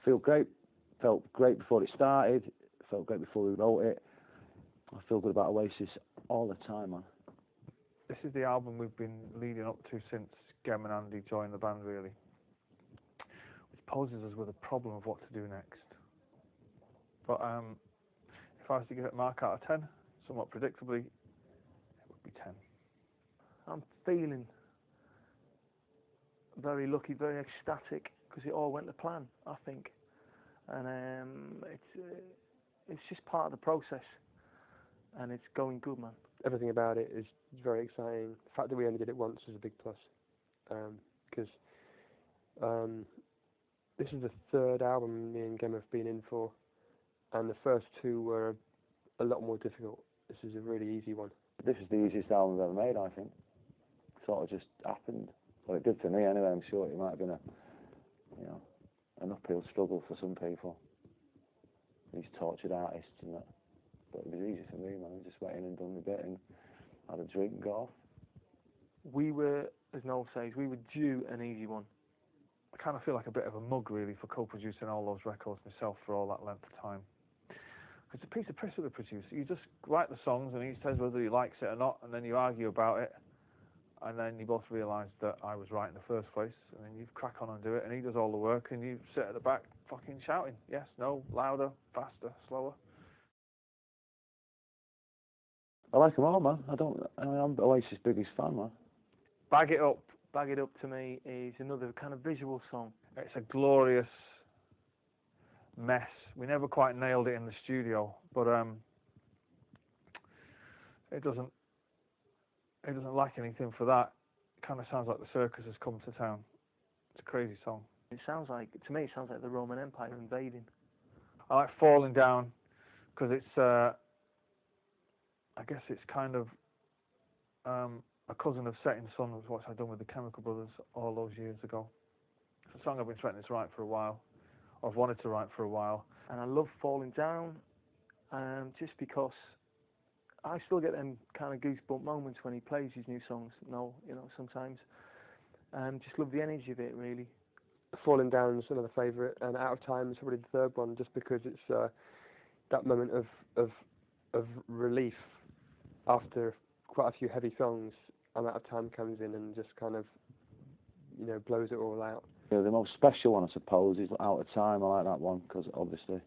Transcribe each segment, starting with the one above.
feel great. Felt great before it started. Felt great before we wrote it. I feel good about Oasis all the time, man. This is the album we've been leading up to since Gem and Andy joined the band, really. Which poses us with a problem of what to do next. But if I was to give it a mark out of 10, somewhat predictably, it would be 10. I'm feeling very lucky, very ecstatic, because it all went to plan, I think. And it's just part of the process, and it's going good, man. Everything about it is very exciting. The fact that we only did it once is a big plus, because this is the third album me and Gem have been in for, and the first two were a lot more difficult. This is a really easy one. This is the easiest album I've ever made, I think. Sort of just happened. Well, it did for me anyway. I'm sure it might have been an uphill struggle for some people. These tortured artists and that. But it was easy for me, man. I just went in and done my bit and had a drink and got off. We were, as Noel says, we were due an easy one. I kind of feel like a bit of a mug, really, for co-producing all those records myself for all that length of time. It's a piece of piss with the producer. You just write the songs and he says whether he likes it or not, and then you argue about it, and then you both realise that I was right in the first place, and then you crack on and do it, and he does all the work, and you sit at the back fucking shouting, yes, no, louder, faster, slower. I like them all, man. I'm Oasis' biggest fan, man. Bag It Up. Bag It Up to me is another kind of visual song. It's a glorious mess. We never quite nailed it in the studio, but it doesn't lack anything for that. It kind of sounds like the circus has come to town. It's a crazy song. It sounds like, to me, it sounds like the Roman Empire invading. I like Falling Down because it's, I guess it's kind of a cousin of Setting Sun, was what I'd done with the Chemical Brothers all those years ago. It's a song I've been threatening to write for a while, or I've wanted to write for a while. And I love Falling Down, just because I still get them kind of goosebump moments when he plays his new songs. No, sometimes. Just love the energy of it, really. Falling Down is another favourite, and Out of Time is probably the third one, just because it's that moment of relief after quite a few heavy songs, and Out of Time comes in and just kind of, blows it all out. Yeah, the most special one, I suppose, is Out of Time. I like that one because obviously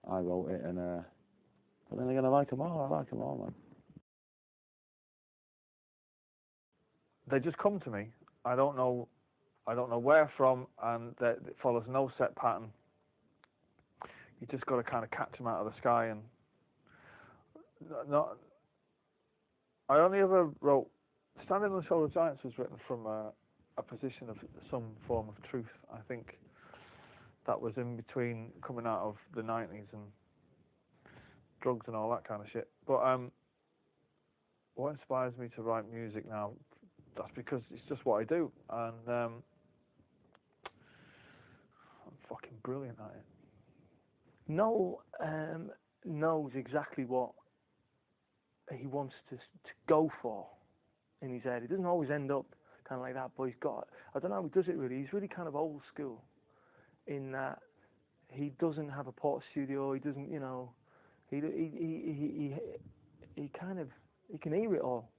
I wrote it, and but then again, I like them all. I like them all, man. They just come to me. I don't know where from, and it follows no set pattern. You just got to kind of catch them out of the sky, and not. I only ever wrote Standing on the Shoulder of Giants was written from a position of some form of truth. I think that was in between coming out of the 90s and drugs and all that kind of shit. But what inspires me to write music now, that's because it's just what I do, and I'm fucking brilliant at it. Noel knows exactly what he wants to go for in his head. It doesn't always end up kind of like that, but he's got, I don't know how he does it really. He's really kind of old school in that he doesn't have a port studio. He doesn't, he can hear it all.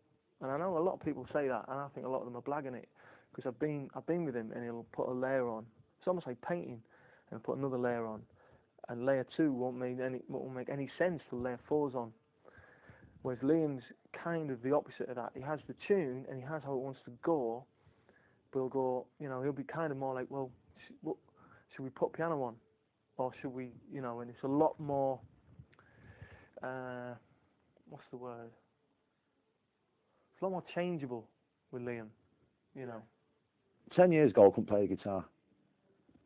And I know a lot of people say that, and I think a lot of them are blagging it, because I've been with him, and he'll put a layer on. It's almost like painting, and put another layer on, and layer 2 won't make any sense till layer 4's on. Whereas Liam's kind of the opposite of that. He has the tune and he has how it wants to go, but he'll go, he'll be kind of more like, well, should we put piano on, or should we, and it's a lot more. What's the word? It's a lot more changeable with Liam, 10 years ago, I couldn't play the guitar.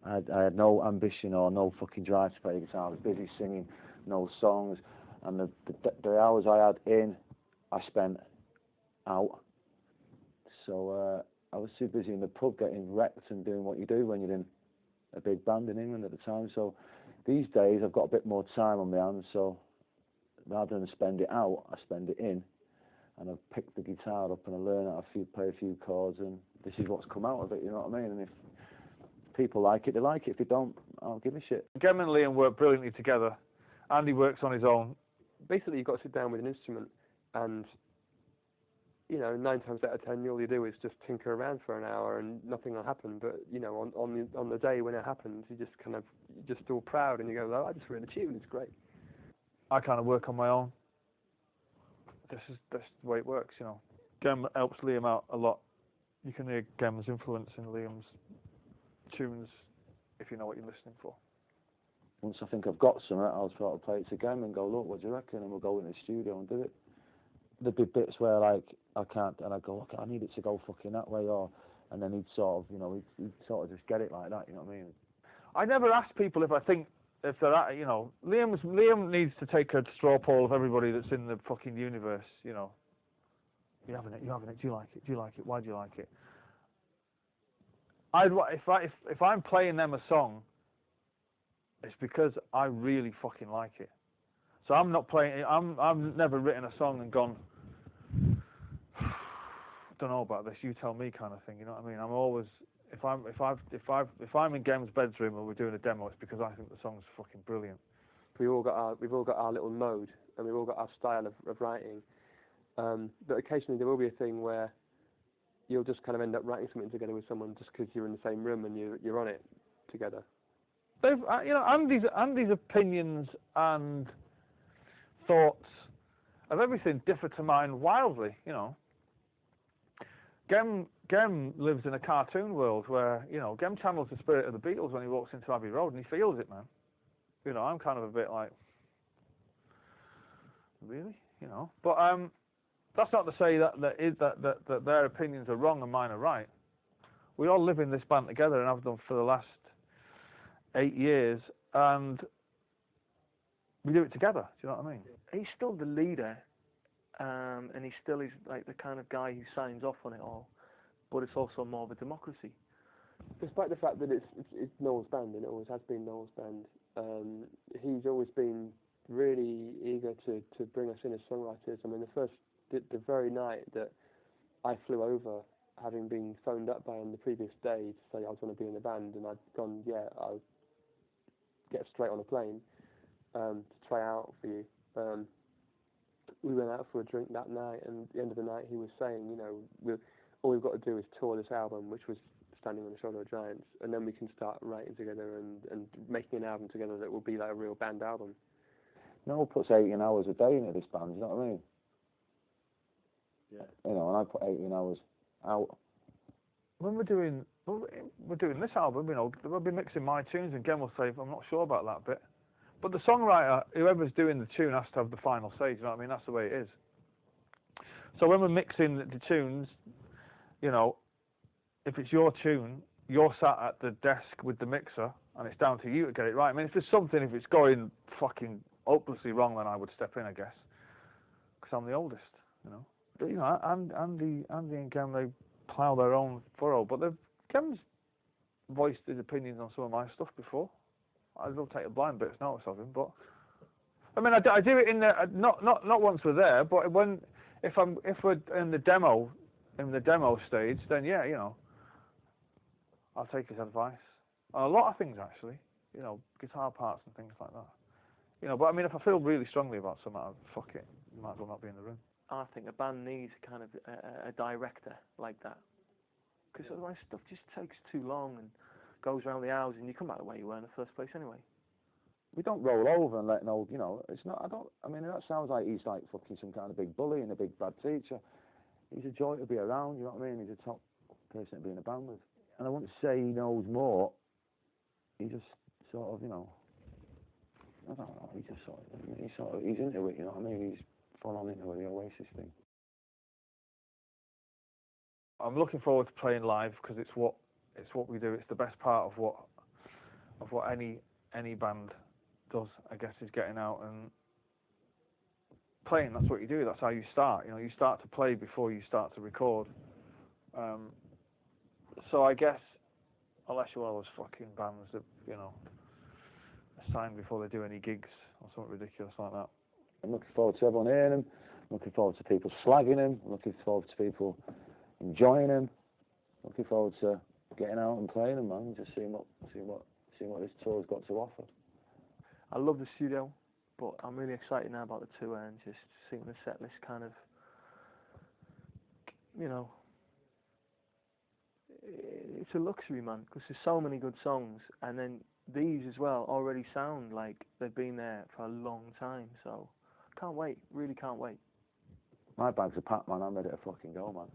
I had no ambition or no fucking drive to play the guitar. I was busy singing, no songs, and the hours I had in, I spent out. So I was too busy in the pub getting wrecked and doing what you do when you're in a big band in England at the time. So these days, I've got a bit more time on my hands, so rather than spend it out, I spend it in. And I've picked the guitar up and I learn how to play a few chords, and this is what's come out of it, you know what I mean? And people like it, they like it. If they don't, I don't give a shit. Gem and Liam work brilliantly together. Andy works on his own. Basically, you've got to sit down with an instrument, and 9 times out of 10, all you do is just tinker around for an hour, and nothing will happen. But on the day when it happens, you're just all proud, and you go, "Oh, I just wrote a tune. It's great." I kind of work on my own. That's the way it works, Gem helps Liam out a lot. You can hear Gem's influence in Liam's tunes if you know what you're listening for. Once I think I've got something, I'll sort of play it to Gem and go, look, what do you reckon? And we'll go in the studio and do it. There'd be bits where like I can't, and I go, okay, I need it to go fucking that way, and then he'd sort of, he'd sort of just get it like that. You know what I mean? I never ask people if I think if they're at, Liam needs to take a straw poll of everybody that's in the fucking universe. You having it? You having it? Do you like it? Do you like it? Why do you like it? If I'm playing them a song, it's because I really fucking like it. So I'm not playing. I've never written a song and gone, don't know about this. You tell me, kind of thing. You know what I mean? I'm always if I'm in Gem's bedroom and we're doing a demo, it's because I think the song's fucking brilliant. We've all got our little mode, and we've all got our style of writing. But occasionally there will be a thing where you'll just kind of end up writing something together with someone just because you're in the same room and you're on it together. Andy's opinions and thoughts of everything differ to mine wildly. Gem lives in a cartoon world where Gem channels the spirit of the Beatles when he walks into Abbey Road, and he feels it, man. I'm kind of a bit like, really, but that's not to say that their opinions are wrong and mine are right. We all live in this band together and have done for the last 8 years, and we do it together. Do you know what I mean? He's still the leader, and he still is like the kind of guy who signs off on it all. But it's also more of a democracy. Despite the fact that it's Noel's band, and it always has been Noel's band, he's always been really eager to bring us in as songwriters. I mean, the very night that I flew over, having been phoned up by him the previous day to say I was going to be in the band, and I'd gone, yeah, I'll get straight on a plane to try out for you. We went out for a drink that night, and at the end of the night he was saying, all we've got to do is tour this album, which was Standing on the Shoulder of Giants, and then we can start writing together and making an album together that will be like a real band album. Noel puts 18 hours a day into this band, you know what I mean? Yeah. And I put 18 hours out. When we're doing this album, we'll be mixing my tunes, and Gem will say, I'm not sure about that bit. But the songwriter, whoever's doing the tune, has to have the final say. Do you know what I mean? That's the way it is. So when we're mixing the tunes, if it's your tune, you're sat at the desk with the mixer, and it's down to you to get it right. I mean, if it's going fucking hopelessly wrong, then I would step in, I guess, because I'm the oldest. But Andy and Gem, they plough their own furrow. But Gem's voiced his opinions on some of my stuff before. I don't take a blind bit of notice of him, but I mean, I do it in the not once we're there, but if we're in the demo stage, then yeah, I'll take his advice on a lot of things actually, guitar parts and things like that, but I mean, if I feel really strongly about something, fuck it, you might as well not be in the room. I think a band needs kind of a director like that, because otherwise stuff just takes too long and goes around the hours, and you come back the way you were in the first place anyway. We don't roll over and let no, it's not. I mean, that sounds like he's like fucking some kind of big bully and a big bad teacher. He's a joy to be around. You know what I mean? He's a top person to be in a band with. And I wouldn't say he knows more. He just sort of, I don't know. He just he's into it. You know what I mean? He's full on into the Oasis thing. I'm looking forward to playing live because it's what we do. It's the best part of what any band does, I guess, is getting out and playing. That's what you do. That's how you start. You start to play before you start to record. So I guess, unless you're one of those fucking bands that are signed before they do any gigs or something ridiculous like that. I'm looking forward to everyone hearing him. I'm looking forward to people slagging him. I'm looking forward to people enjoying him. I'm looking forward to getting out and playing them, man. Just seeing what this tour's got to offer. I love the studio, but I'm really excited now about the tour and just seeing the set list kind of, you know, it's a luxury, man, because there's so many good songs, and then these as well already sound like they've been there for a long time, so can't wait, really can't wait. My bags are packed, man. I'm ready to fucking go, man.